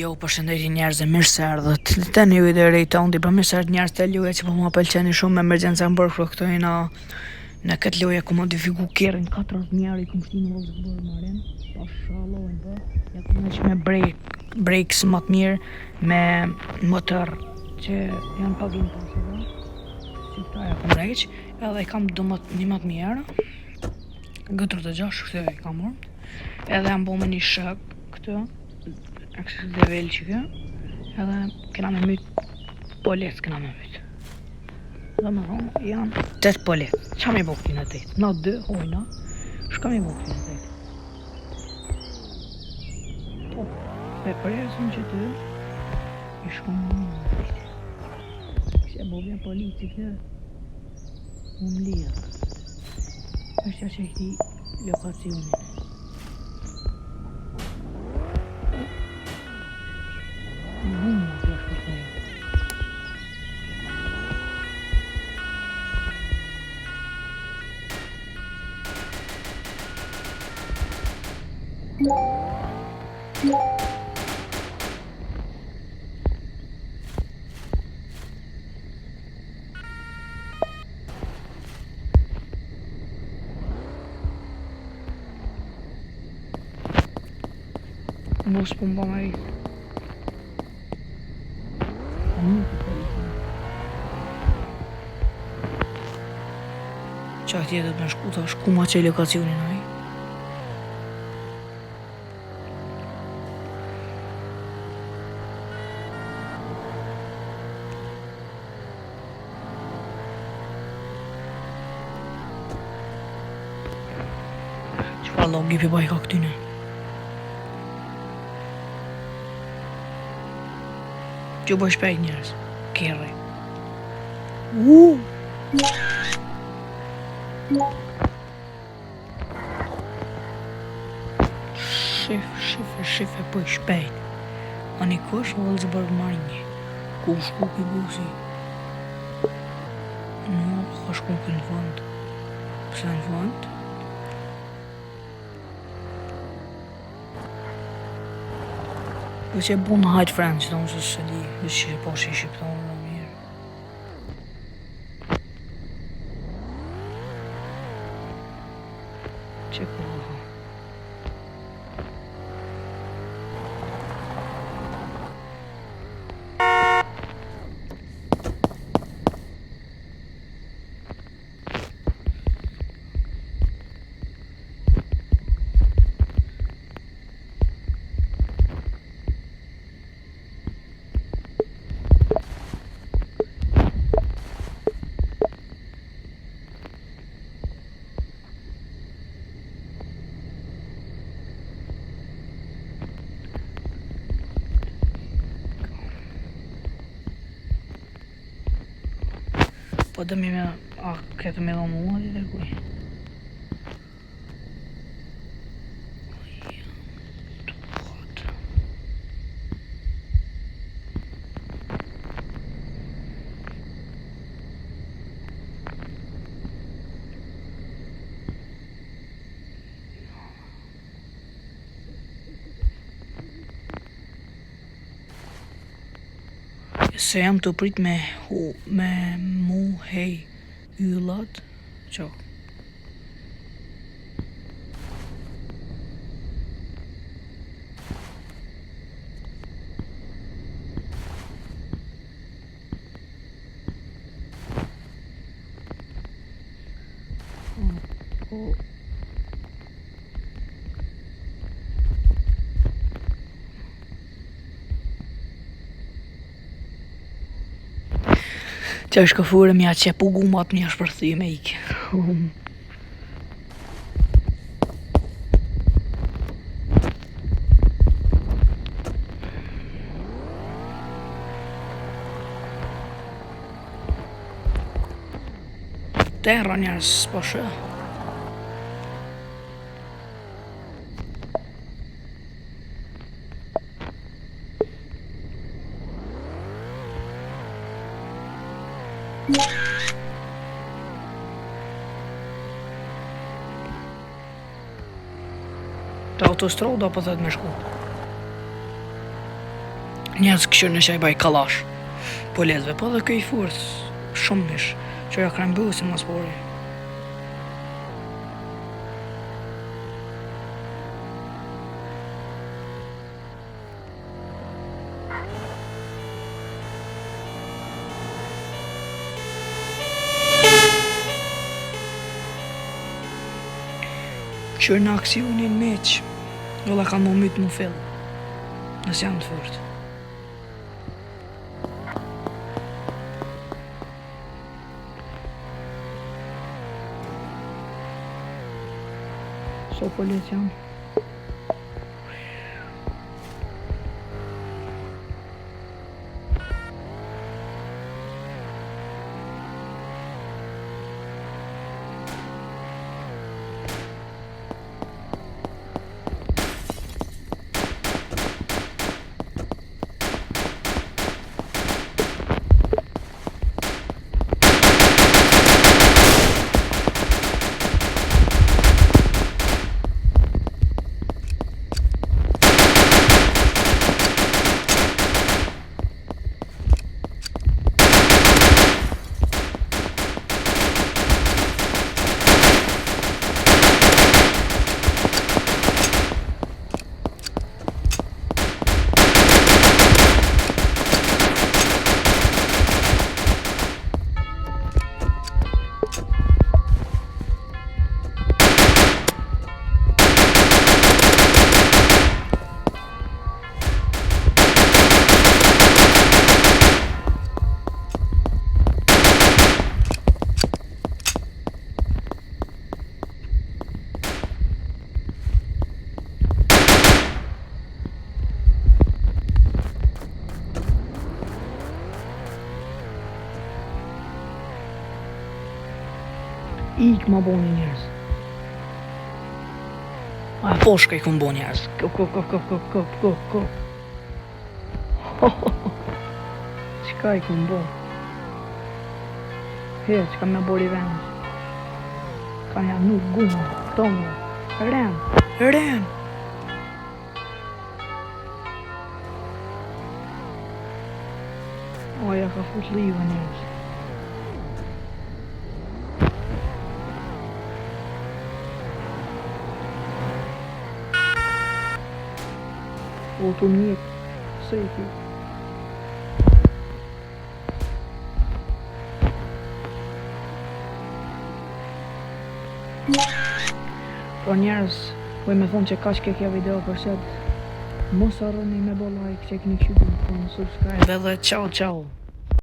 Jo, përshëndetje njerëz, mirë se erdhët. Tani ju dhe rejton, për mirë se erdhët njerëz të loja që po më pëlqeni shumë me emergjenca më bërë këto në këtë loja ku modifiku kjerin 40 njerë i kum shtu në vëzë bërë marin. Pa shalojnë bë, ja ku me që me brakes më të mirë, me motor që janë pagin të shumë. Si këta ja kum rejq, edhe i kam një më të mirë. Gëtër të gjash, këtë i kam urmë. Edhe jam bo me një shëk këtë. Akses dhe velë që kjo. Edhe kena me mytë polet kena me mytë. Dhe më thonë janë 8 polet. Qa me bukti në 8? Na 2 hojna. Shka me bukti në 8? Po, pe presën që ty i shkon më në vejtë. Kështë e bobja polici këtë më lirë. Është që e këti lokacionin. Mos po mba me rritë. Qa tjetët me shku ta shku ma që i lokacionin aj. Qëfar logi për bajka këtyne? Që bëj shpejt njerës, kjerë. Shife bëj shpejt. A një kush o vëllë zëbërë marrë një. Ku shku ki busi? No, ka shku ki në vënd. Pse në vënd? Dhe që e bu në hajtë friends, do më se se di, dhe që po që i shqiptonë në mirë. Që po ha. Po dëmi me, a këtë me do mua di dhe kuj. Se jam të prit me mu hej yllat. Qo? Që është këfure mja që pu gumat një është përthy me ikë. Terra njerës po shë. Të autostrada po thot me shku. Njerëz këshirë në qaj baj kalash. Po lezve, po dhe këj furës. Shumë mish. Që ja krem bëhu si mas pori. Këshirë në aksionin meq. Jolla kanë më mytë më fill. Nësë janë të fort. So polic janë. Ik ma bo një njerëz. A po shka I kun bo njerëz. Ko. Qka I kun bo? He, qka me bori venës. Ka ja nuk gumë, tonë. Rem. Oja ka fut liva njerëz. O të mjek, se I kjo. Pro njerës, po me thonë që ka që kjo video për sëtë. Mos arroni me bo like që keni kështu, subscribe. Dhe ciao.